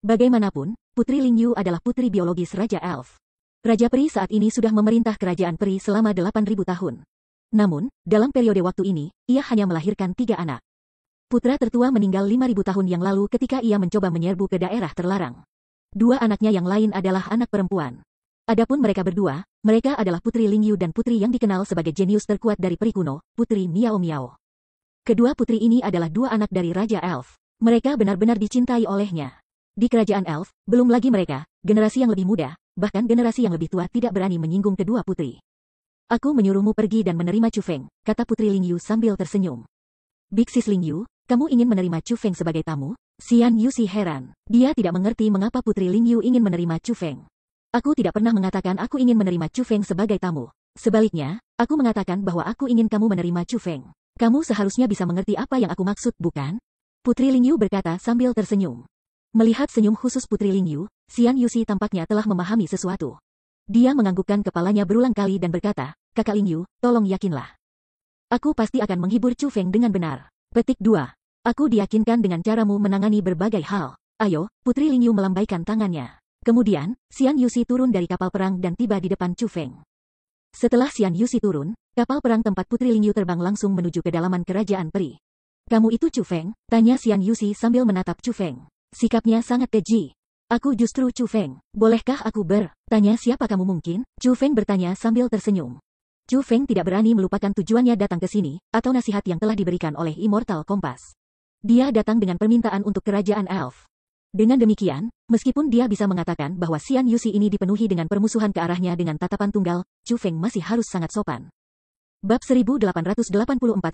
Bagaimanapun, Putri Lingyu adalah putri biologis Raja Elf. Raja Peri saat ini sudah memerintah kerajaan Peri selama 8.000 tahun. Namun, dalam periode waktu ini, ia hanya melahirkan 3 anak. Putra tertua meninggal 5.000 tahun yang lalu ketika ia mencoba menyerbu ke daerah terlarang. 2 anaknya yang lain adalah anak perempuan. Adapun mereka berdua, mereka adalah Putri Lingyu dan putri yang dikenal sebagai jenius terkuat dari Peri kuno, Putri Miao Miao. Kedua putri ini adalah 2 anak dari Raja Elf. Mereka benar-benar dicintai olehnya. Di kerajaan Elf, belum lagi mereka, generasi yang lebih muda, bahkan generasi yang lebih tua tidak berani menyinggung kedua putri. Aku menyuruhmu pergi dan menerima Chu Feng, kata Putri Lingyu sambil tersenyum. Big Sis Lingyu, kamu ingin menerima Chu Feng sebagai tamu? Xian Yuxi heran. Dia tidak mengerti mengapa Putri Lingyu ingin menerima Chu Feng. Aku tidak pernah mengatakan aku ingin menerima Chu Feng sebagai tamu. Sebaliknya, aku mengatakan bahwa aku ingin kamu menerima Chu Feng. Kamu seharusnya bisa mengerti apa yang aku maksud, bukan? Putri Lingyu berkata sambil tersenyum. Melihat senyum khusus Putri Lingyu, Xian Yuxi tampaknya telah memahami sesuatu. Dia menganggukkan kepalanya berulang kali dan berkata, Kakak Lingyu, tolong yakinlah. Aku pasti akan menghibur Chu Feng dengan benar. Petik 2. Aku diyakinkan dengan caramu menangani berbagai hal. Ayo, Putri Lingyu melambaikan tangannya. Kemudian, Xian Yuxi turun dari kapal perang dan tiba di depan Chu Feng. Setelah Xian Yuxi turun, kapal perang tempat Putri Lingyu terbang langsung menuju kedalaman kerajaan peri. Kamu itu Chu Feng? Tanya Xian Yuxi sambil menatap Chu Feng. Sikapnya sangat keji. Aku justru Chu Feng. Bolehkah aku bertanya siapa kamu mungkin? Chu Feng bertanya sambil tersenyum. Chu Feng tidak berani melupakan tujuannya datang ke sini, atau nasihat yang telah diberikan oleh Immortal Compass. Dia datang dengan permintaan untuk kerajaan Elf. Dengan demikian, meskipun dia bisa mengatakan bahwa Xian Yuxi ini dipenuhi dengan permusuhan ke arahnya dengan tatapan tunggal, Chu Feng masih harus sangat sopan. Bab 1884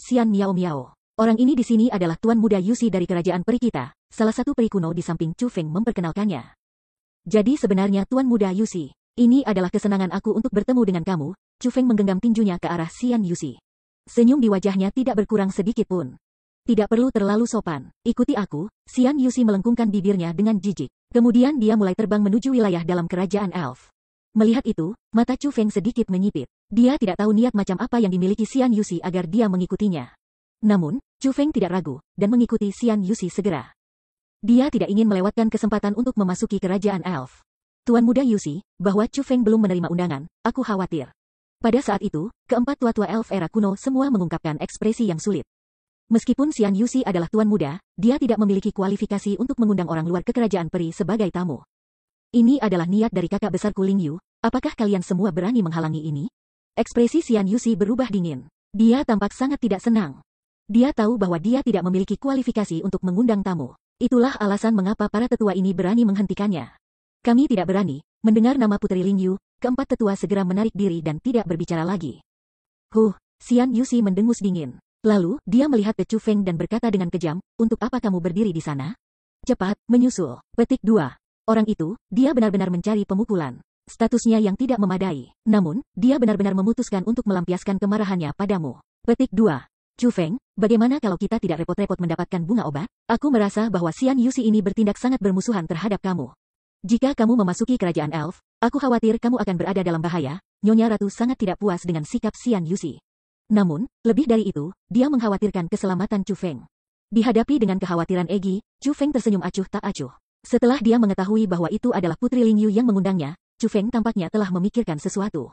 Xian Miao Miao. Orang ini di sini adalah Tuan Muda Yuxi dari kerajaan peri kita, salah satu peri kuno di samping Chu Feng memperkenalkannya. Jadi sebenarnya Tuan Muda Yuxi, ini adalah kesenangan aku untuk bertemu dengan kamu. Chu Feng menggenggam tinjunya ke arah Xian Yuxi. Senyum di wajahnya tidak berkurang sedikit pun. Tidak perlu terlalu sopan. Ikuti aku. Xian Yuxi melengkungkan bibirnya dengan jijik. Kemudian dia mulai terbang menuju wilayah dalam kerajaan Elf. Melihat itu, mata Chu Feng sedikit menyipit. Dia tidak tahu niat macam apa yang dimiliki Xian Yuxi agar dia mengikutinya. Namun, Chu Feng tidak ragu, dan mengikuti Xian Yuxi segera. Dia tidak ingin melewatkan kesempatan untuk memasuki kerajaan Elf. Tuan Muda Yuxi, bahwa Chu Feng belum menerima undangan, aku khawatir. Pada saat itu, keempat tua-tua Elf era kuno semua mengungkapkan ekspresi yang sulit. Meskipun Xian Yuxi adalah Tuan Muda, dia tidak memiliki kualifikasi untuk mengundang orang luar ke kerajaan peri sebagai tamu. Ini adalah niat dari kakak besarku Lingyu, apakah kalian semua berani menghalangi ini? Ekspresi Xian Yuxi berubah dingin. Dia tampak sangat tidak senang. Dia tahu bahwa dia tidak memiliki kualifikasi untuk mengundang tamu. Itulah alasan mengapa para tetua ini berani menghentikannya. Kami tidak berani. Mendengar nama Putri Lingyu, keempat tetua segera menarik diri dan tidak berbicara lagi. Xian Yuxi mendengus dingin. Lalu, dia melihat ke Chu Feng dan berkata dengan kejam, untuk apa kamu berdiri di sana? Cepat, menyusul. Petik 2. Orang itu, dia benar-benar mencari pemukulan. Statusnya yang tidak memadai. Namun, dia benar-benar memutuskan untuk melampiaskan kemarahannya padamu. Petik 2. Chu Feng, bagaimana kalau kita tidak repot-repot mendapatkan bunga obat? Aku merasa bahwa Xian Yuxi ini bertindak sangat bermusuhan terhadap kamu. Jika kamu memasuki kerajaan elf, aku khawatir kamu akan berada dalam bahaya. Nyonya Ratu sangat tidak puas dengan sikap Xian Yuxi. Namun, lebih dari itu, dia mengkhawatirkan keselamatan Chu Feng. Dihadapi dengan kekhawatiran Egi, Chu Feng tersenyum acuh tak acuh. Setelah dia mengetahui bahwa itu adalah Putri Lingyu yang mengundangnya, Chu Feng tampaknya telah memikirkan sesuatu.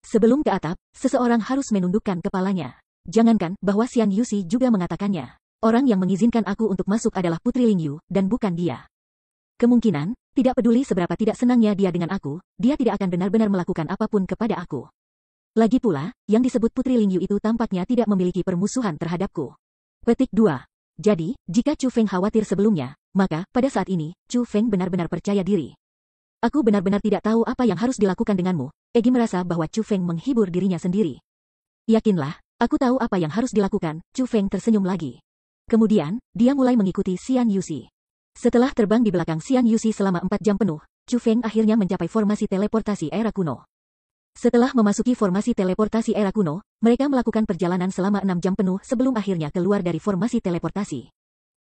Sebelum ke atap, seseorang harus menundukkan kepalanya. Jangankan bahwa Xian Yuxi juga mengatakannya. Orang yang mengizinkan aku untuk masuk adalah Putri Lingyu, dan bukan dia. Kemungkinan, tidak peduli seberapa tidak senangnya dia dengan aku, dia tidak akan benar-benar melakukan apapun kepada aku. Lagi pula, yang disebut Putri Lingyu itu tampaknya tidak memiliki permusuhan terhadapku. Petik 2. Jadi, jika Chu Feng khawatir sebelumnya, maka, pada saat ini, Chu Feng benar-benar percaya diri. Aku benar-benar tidak tahu apa yang harus dilakukan denganmu. Egi merasa bahwa Chu Feng menghibur dirinya sendiri. Yakinlah, aku tahu apa yang harus dilakukan, Chu Feng tersenyum lagi. Kemudian, dia mulai mengikuti Xian Yuxi. Setelah terbang di belakang Xian Yuxi selama 4 jam penuh, Chu Feng akhirnya mencapai formasi teleportasi era kuno. Setelah memasuki formasi teleportasi era kuno, mereka melakukan perjalanan selama 6 jam penuh sebelum akhirnya keluar dari formasi teleportasi.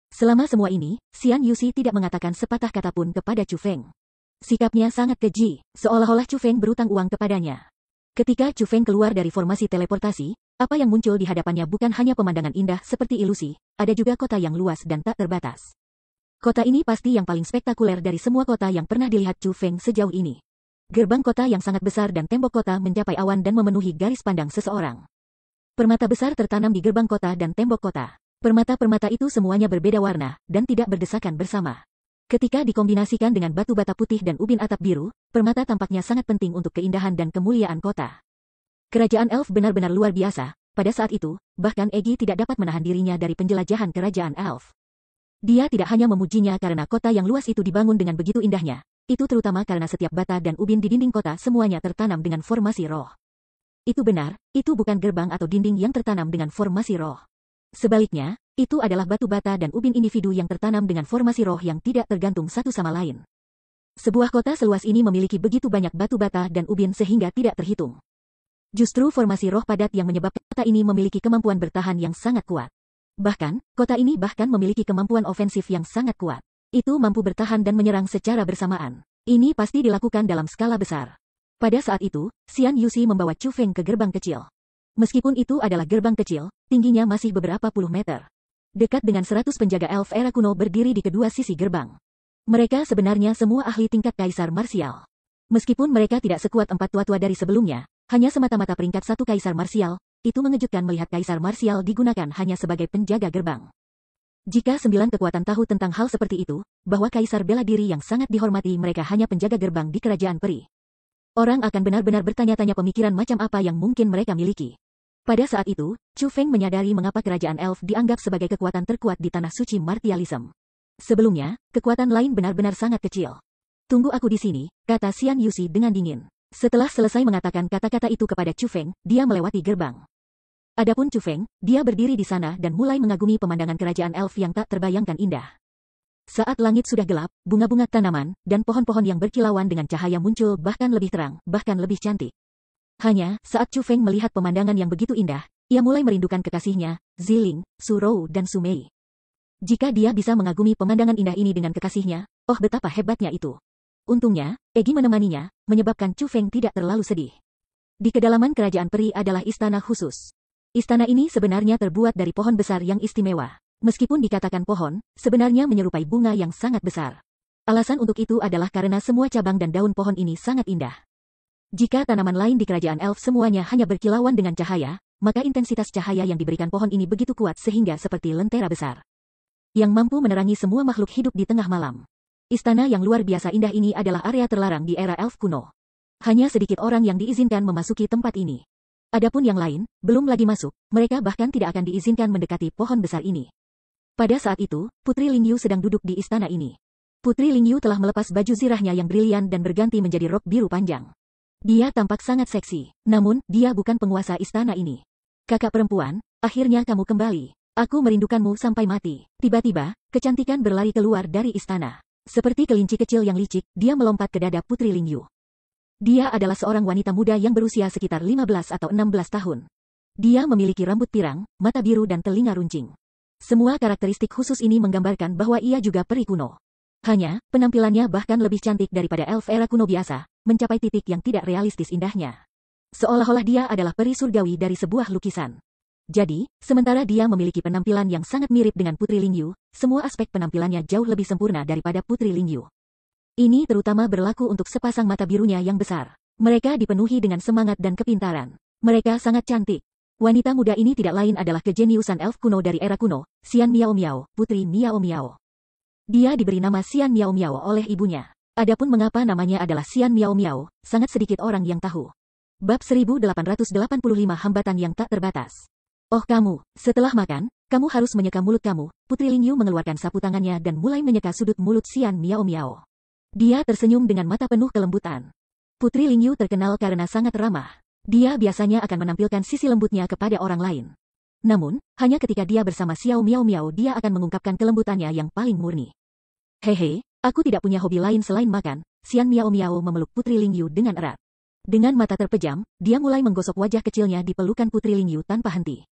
Selama semua ini, Xian Yuxi tidak mengatakan sepatah kata pun kepada Chu Feng. Sikapnya sangat keji, seolah-olah Chu Feng berutang uang kepadanya. Ketika Chu Feng keluar dari formasi teleportasi, apa yang muncul di hadapannya bukan hanya pemandangan indah seperti ilusi, ada juga kota yang luas dan tak terbatas. Kota ini pasti yang paling spektakuler dari semua kota yang pernah dilihat Chu Feng sejauh ini. Gerbang kota yang sangat besar dan tembok kota mencapai awan dan memenuhi garis pandang seseorang. Permata besar tertanam di gerbang kota dan tembok kota. Permata-permata itu semuanya berbeda warna, dan tidak berdesakan bersama. Ketika dikombinasikan dengan batu bata putih dan ubin atap biru, permata tampaknya sangat penting untuk keindahan dan kemuliaan kota. Kerajaan elf benar-benar luar biasa. Pada saat itu, bahkan Egi tidak dapat menahan dirinya dari penjelajahan kerajaan elf. Dia tidak hanya memujinya karena kota yang luas itu dibangun dengan begitu indahnya. Itu terutama karena setiap bata dan ubin di dinding kota semuanya tertanam dengan formasi roh. Itu benar, itu bukan gerbang atau dinding yang tertanam dengan formasi roh. Sebaliknya, itu adalah batu bata dan ubin individu yang tertanam dengan formasi roh yang tidak tergantung satu sama lain. Sebuah kota seluas ini memiliki begitu banyak batu bata dan ubin sehingga tidak terhitung. Justru formasi roh padat yang menyebabkan kota ini memiliki kemampuan bertahan yang sangat kuat. Bahkan, kota ini bahkan memiliki kemampuan ofensif yang sangat kuat. Itu mampu bertahan dan menyerang secara bersamaan. Ini pasti dilakukan dalam skala besar. Pada saat itu, Xian Yuxi membawa Chu Feng ke gerbang kecil. Meskipun itu adalah gerbang kecil, tingginya masih beberapa puluh meter. Dekat dengan 100 penjaga elf era kuno berdiri di kedua sisi gerbang. Mereka sebenarnya semua ahli tingkat kaisar marsial. Meskipun mereka tidak sekuat 4 tua-tua dari sebelumnya, hanya semata-mata peringkat 1 kaisar marsial, itu mengejutkan melihat kaisar marsial digunakan hanya sebagai penjaga gerbang. Jika 9 kekuatan tahu tentang hal seperti itu, bahwa kaisar bela diri yang sangat dihormati mereka hanya penjaga gerbang di kerajaan peri. Orang akan benar-benar bertanya-tanya pemikiran macam apa yang mungkin mereka miliki. Pada saat itu, Chu Feng menyadari mengapa kerajaan elf dianggap sebagai kekuatan terkuat di tanah suci martialism. Sebelumnya, kekuatan lain benar-benar sangat kecil. Tunggu aku di sini, kata Xian Yuxi dengan dingin. Setelah selesai mengatakan kata-kata itu kepada Chu Feng, dia melewati gerbang. Adapun Chu Feng, dia berdiri di sana dan mulai mengagumi pemandangan kerajaan elf yang tak terbayangkan indah. Saat langit sudah gelap, bunga-bunga tanaman, dan pohon-pohon yang berkilauan dengan cahaya muncul bahkan lebih terang, bahkan lebih cantik. Hanya, saat Chu Feng melihat pemandangan yang begitu indah, ia mulai merindukan kekasihnya, Ziling, Su Rou dan Su Mei. Jika dia bisa mengagumi pemandangan indah ini dengan kekasihnya, oh betapa hebatnya itu. Untungnya, Egi menemaninya, menyebabkan Chu Feng tidak terlalu sedih. Di kedalaman kerajaan peri adalah istana khusus. Istana ini sebenarnya terbuat dari pohon besar yang istimewa. Meskipun dikatakan pohon, sebenarnya menyerupai bunga yang sangat besar. Alasan untuk itu adalah karena semua cabang dan daun pohon ini sangat indah. Jika tanaman lain di kerajaan elf semuanya hanya berkilauan dengan cahaya, maka intensitas cahaya yang diberikan pohon ini begitu kuat sehingga seperti lentera besar. Yang mampu menerangi semua makhluk hidup di tengah malam. Istana yang luar biasa indah ini adalah area terlarang di era elf kuno. Hanya sedikit orang yang diizinkan memasuki tempat ini. Adapun yang lain, belum lagi masuk, mereka bahkan tidak akan diizinkan mendekati pohon besar ini. Pada saat itu, Putri Lingyu sedang duduk di istana ini. Putri Lingyu telah melepas baju zirahnya yang brilian dan berganti menjadi rok biru panjang. Dia tampak sangat seksi, namun dia bukan penguasa istana ini. Kakak perempuan, akhirnya kamu kembali. Aku merindukanmu sampai mati. Tiba-tiba, kecantikan berlari keluar dari istana. Seperti kelinci kecil yang licik, dia melompat ke dada Putri Lingyu. Dia adalah seorang wanita muda yang berusia sekitar 15 atau 16 tahun. Dia memiliki rambut pirang, mata biru dan telinga runcing. Semua karakteristik khusus ini menggambarkan bahwa ia juga peri kuno. Hanya, penampilannya bahkan lebih cantik daripada elf era kuno biasa, mencapai titik yang tidak realistis indahnya. Seolah-olah dia adalah peri surgawi dari sebuah lukisan. Jadi, sementara dia memiliki penampilan yang sangat mirip dengan Putri Lingyu, semua aspek penampilannya jauh lebih sempurna daripada Putri Lingyu. Ini terutama berlaku untuk sepasang mata birunya yang besar. Mereka dipenuhi dengan semangat dan kepintaran. Mereka sangat cantik. Wanita muda ini tidak lain adalah kejeniusan elf kuno dari era kuno, Xian Miao Miao, Putri Miao Miao. Dia diberi nama Xian Miao Miao oleh ibunya. Adapun mengapa namanya adalah Xian Miao Miao, sangat sedikit orang yang tahu. Bab 1885 Hambatan yang tak terbatas. Oh kamu, setelah makan, kamu harus menyeka mulut kamu. Putri Lingyu mengeluarkan sapu tangannya dan mulai menyeka sudut mulut Xian Miao Miao. Dia tersenyum dengan mata penuh kelembutan. Putri Lingyu terkenal karena sangat ramah. Dia biasanya akan menampilkan sisi lembutnya kepada orang lain. Namun, hanya ketika dia bersama Xiao Miao Miao dia akan mengungkapkan kelembutannya yang paling murni. Hehe, aku tidak punya hobi lain selain makan. Xian Miao Miao memeluk Putri Lingyu dengan erat. Dengan mata terpejam, dia mulai menggosok wajah kecilnya di pelukan Putri Lingyu tanpa henti.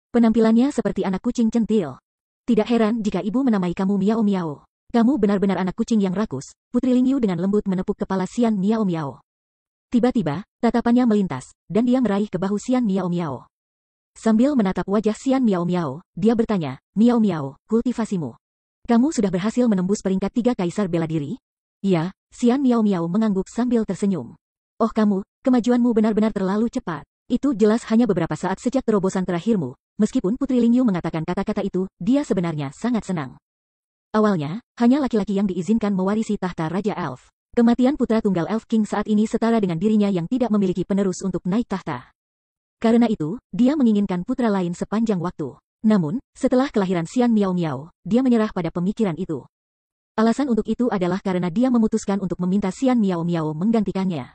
Penampilannya seperti anak kucing centil. Tidak heran jika ibu menamai kamu Miao Miao. Kamu benar-benar anak kucing yang rakus. Putri Lingyu dengan lembut menepuk kepala Xian Miao Miao. Tiba-tiba, tatapannya melintas, dan dia meraih ke bahu Xian Miao Miao. Sambil menatap wajah Xian Miao Miao, dia bertanya, Miao Miao, kultivasimu. Kamu sudah berhasil menembus peringkat 3 kaisar bela diri? Iya, Xian Miao Miao mengangguk sambil tersenyum. Oh kamu, kemajuanmu benar-benar terlalu cepat. Itu jelas hanya beberapa saat sejak terobosan terakhirmu. Meskipun Putri Lingyu mengatakan kata-kata itu, dia sebenarnya sangat senang. Awalnya, hanya laki-laki yang diizinkan mewarisi tahta Raja Elf. Kematian putra tunggal Elf King saat ini setara dengan dirinya yang tidak memiliki penerus untuk naik tahta. Karena itu, dia menginginkan putra lain sepanjang waktu. Namun, setelah kelahiran Xian Miao Miao, dia menyerah pada pemikiran itu. Alasan untuk itu adalah karena dia memutuskan untuk meminta Xian Miao Miao menggantikannya.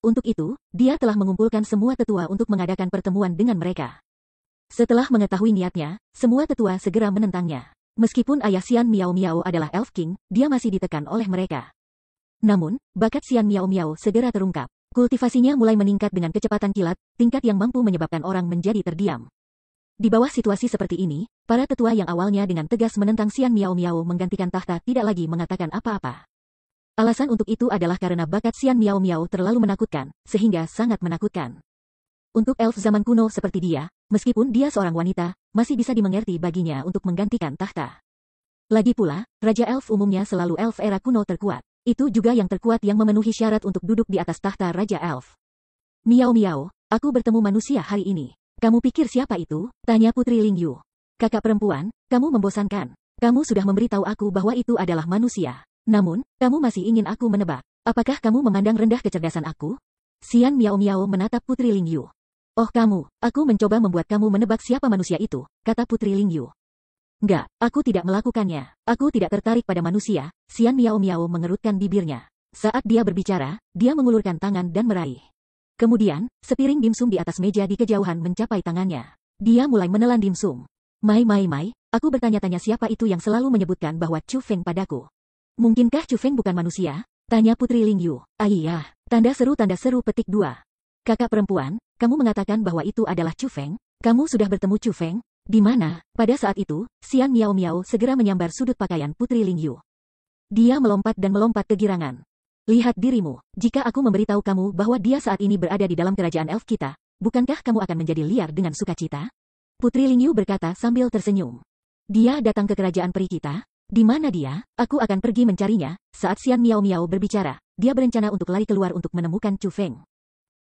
Untuk itu, dia telah mengumpulkan semua tetua untuk mengadakan pertemuan dengan mereka. Setelah mengetahui niatnya, semua tetua segera menentangnya. Meskipun ayah Xian Miao Miao adalah Elf King, dia masih ditekan oleh mereka. Namun, bakat Xian Miao Miao segera terungkap. Kultivasinya mulai meningkat dengan kecepatan kilat, tingkat yang mampu menyebabkan orang menjadi terdiam. Di bawah situasi seperti ini, para tetua yang awalnya dengan tegas menentang Xian Miao Miao menggantikan tahta tidak lagi mengatakan apa-apa. Alasan untuk itu adalah karena bakat Xian Miao Miao terlalu menakutkan, sehingga sangat menakutkan. Untuk elf zaman kuno seperti dia, meskipun dia seorang wanita, masih bisa dimengerti baginya untuk menggantikan tahta. Lagi pula, Raja Elf umumnya selalu elf era kuno terkuat. Itu juga yang terkuat yang memenuhi syarat untuk duduk di atas tahta Raja Elf. Miao Miao, aku bertemu manusia hari ini. Kamu pikir siapa itu? Tanya Putri Lingyu. Kakak perempuan, kamu membosankan. Kamu sudah memberitahu aku bahwa itu adalah manusia. Namun, kamu masih ingin aku menebak. Apakah kamu memandang rendah kecerdasan aku? Xian Miao Miao menatap Putri Lingyu. Oh kamu, aku mencoba membuat kamu menebak siapa manusia itu, kata Putri Lingyu. Enggak, aku tidak melakukannya. Aku tidak tertarik pada manusia. Xian Miao Miao mengerutkan bibirnya. Saat dia berbicara, dia mengulurkan tangan dan meraih. Kemudian, sepiring dimsum di atas meja di kejauhan mencapai tangannya. Dia mulai menelan dimsum. Mai, aku bertanya-tanya siapa itu yang selalu menyebutkan bahwa Chu Feng padaku. Mungkinkah Chu Feng bukan manusia? Tanya Putri Lingyu. Iya, tanda seru petik 2. Kakak perempuan, kamu mengatakan bahwa itu adalah Chu Feng? Kamu sudah bertemu Chu Feng? Di mana? Pada saat itu, Xian Miao Miao segera menyambar sudut pakaian Putri Lingyu. Dia melompat kegirangan. Lihat dirimu, jika aku memberitahu kamu bahwa dia saat ini berada di dalam kerajaan elf kita, bukankah kamu akan menjadi liar dengan sukacita? Putri Lingyu berkata sambil tersenyum. Dia datang ke kerajaan peri kita? Di mana dia? Aku akan pergi mencarinya. Saat Xian Miao Miao berbicara, dia berencana untuk lari keluar untuk menemukan Chu Feng.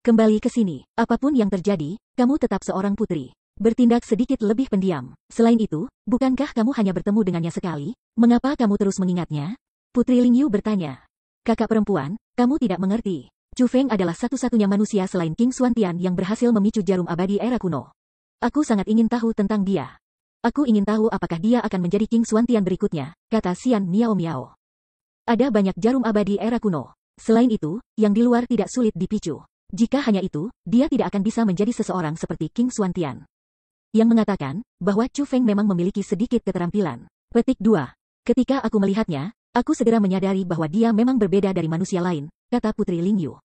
Kembali ke sini, apapun yang terjadi, kamu tetap seorang putri. Bertindak sedikit lebih pendiam. Selain itu, bukankah kamu hanya bertemu dengannya sekali? Mengapa kamu terus mengingatnya? Putri Lingyu bertanya. Kakak perempuan, kamu tidak mengerti. Chu Feng adalah satu-satunya manusia selain King Xuantian yang berhasil memicu jarum abadi era kuno. Aku sangat ingin tahu tentang dia. Aku ingin tahu apakah dia akan menjadi King Xuantian berikutnya, kata Xian Miao Miao. Ada banyak jarum abadi era kuno. Selain itu, yang di luar tidak sulit dipicu. Jika hanya itu, dia tidak akan bisa menjadi seseorang seperti King Xuantian. Yang mengatakan, bahwa Chu Feng memang memiliki sedikit keterampilan. Petik 2. Ketika aku melihatnya, aku segera menyadari bahwa dia memang berbeda dari manusia lain, kata Putri Lingyu.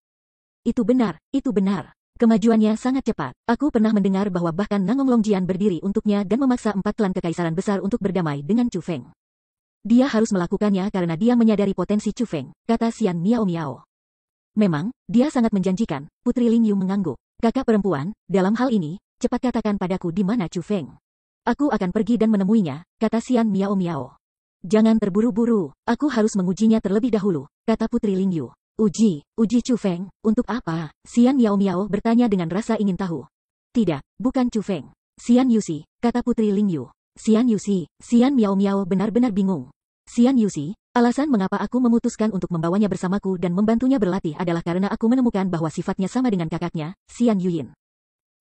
Itu benar, itu benar. Kemajuannya sangat cepat. Aku pernah mendengar bahwa bahkan Nangong Longjian berdiri untuknya dan memaksa 4 klan kekaisaran besar untuk berdamai dengan Chu Feng. Dia harus melakukannya karena dia menyadari potensi Chu Feng, kata Xian Miao Miao. Memang, dia sangat menjanjikan, Putri Lingyu mengangguk. Kakak perempuan, dalam hal ini, cepat katakan padaku di mana Chu Feng. Aku akan pergi dan menemuinya, kata Xian Miao Miao. Jangan terburu-buru, aku harus mengujinya terlebih dahulu, kata Putri Lingyu. Uji Chu Feng, untuk apa? Xian Miao Miao bertanya dengan rasa ingin tahu. Tidak, bukan Chu Feng. Xian Yuxi, kata Putri Lingyu. Xian Yuxi, Xian Miao Miao benar-benar bingung. Xian Yuxi, alasan mengapa aku memutuskan untuk membawanya bersamaku dan membantunya berlatih adalah karena aku menemukan bahwa sifatnya sama dengan kakaknya, Xian Yuyin.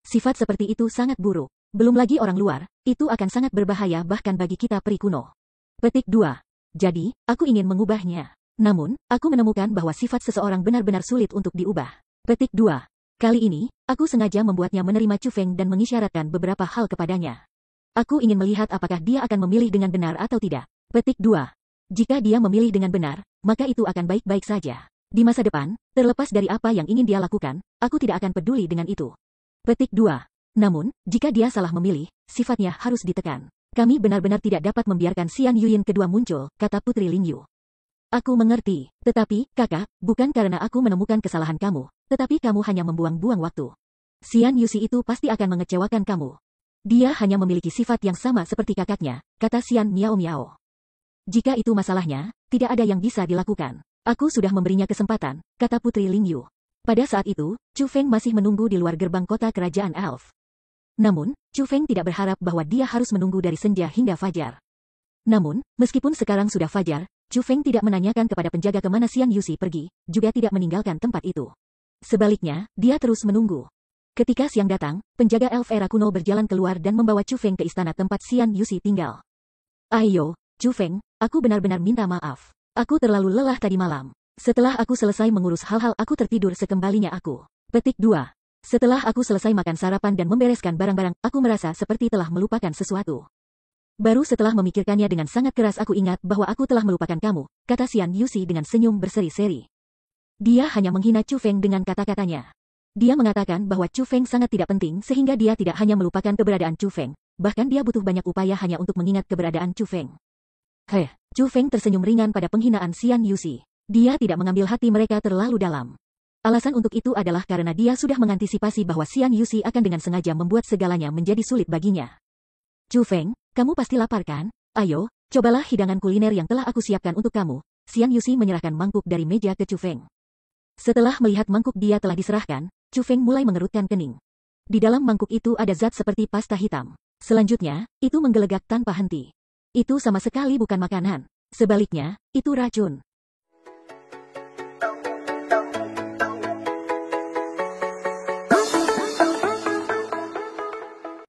Sifat seperti itu sangat buruk. Belum lagi orang luar, itu akan sangat berbahaya bahkan bagi kita peri kuno. Petik 2. Jadi, aku ingin mengubahnya. Namun, aku menemukan bahwa sifat seseorang benar-benar sulit untuk diubah. Petik 2. Kali ini, aku sengaja membuatnya menerima Chu Feng dan mengisyaratkan beberapa hal kepadanya. Aku ingin melihat apakah dia akan memilih dengan benar atau tidak. Petik 2. Jika dia memilih dengan benar, maka itu akan baik-baik saja. Di masa depan, terlepas dari apa yang ingin dia lakukan, aku tidak akan peduli dengan itu. Petik 2. Namun, jika dia salah memilih, sifatnya harus ditekan. Kami benar-benar tidak dapat membiarkan Xian Yuyin kedua muncul, kata Putri Lingyu. Aku mengerti, tetapi, kakak, bukan karena aku menemukan kesalahan kamu, tetapi kamu hanya membuang-buang waktu. Xian Yuxi itu pasti akan mengecewakan kamu. Dia hanya memiliki sifat yang sama seperti kakaknya, kata Xian Miao Miao. Jika itu masalahnya, tidak ada yang bisa dilakukan. Aku sudah memberinya kesempatan, kata Putri Lingyu. Pada saat itu, Chu Feng masih menunggu di luar gerbang kota kerajaan Elf. Namun, Chu Feng tidak berharap bahwa dia harus menunggu dari senja hingga fajar. Namun, meskipun sekarang sudah fajar, Chu Feng tidak menanyakan kepada penjaga kemana Xian Yuxi pergi, juga tidak meninggalkan tempat itu. Sebaliknya, dia terus menunggu. Ketika siang datang, penjaga elf era kuno berjalan keluar dan membawa Chu Feng ke istana tempat Xian Yuxi tinggal. Ayo, Chu Feng, aku benar-benar minta maaf. Aku terlalu lelah tadi malam. Setelah aku selesai mengurus hal-hal aku tertidur sekembalinya aku. Petik 2. Setelah aku selesai makan sarapan dan membereskan barang-barang, aku merasa seperti telah melupakan sesuatu. Baru setelah memikirkannya dengan sangat keras aku ingat bahwa aku telah melupakan kamu, kata Xian Yuxi dengan senyum berseri-seri. Dia hanya menghina Chu Feng dengan kata-katanya. Dia mengatakan bahwa Chu Feng sangat tidak penting sehingga dia tidak hanya melupakan keberadaan Chu Feng, bahkan dia butuh banyak upaya hanya untuk mengingat keberadaan Chu Feng. Chu Feng tersenyum ringan pada penghinaan Xian Yuxi. Dia tidak mengambil hati mereka terlalu dalam. Alasan untuk itu adalah karena dia sudah mengantisipasi bahwa Xian Yuxi akan dengan sengaja membuat segalanya menjadi sulit baginya. Chu Feng, kamu pasti lapar kan? Ayo, cobalah hidangan kuliner yang telah aku siapkan untuk kamu. Xian Yuxi menyerahkan mangkuk dari meja ke Chu Feng. Setelah melihat mangkuk dia telah diserahkan, Chu Feng mulai mengerutkan kening. Di dalam mangkuk itu ada zat seperti pasta hitam. Selanjutnya, itu menggelegak tanpa henti. Itu sama sekali bukan makanan. Sebaliknya, itu racun.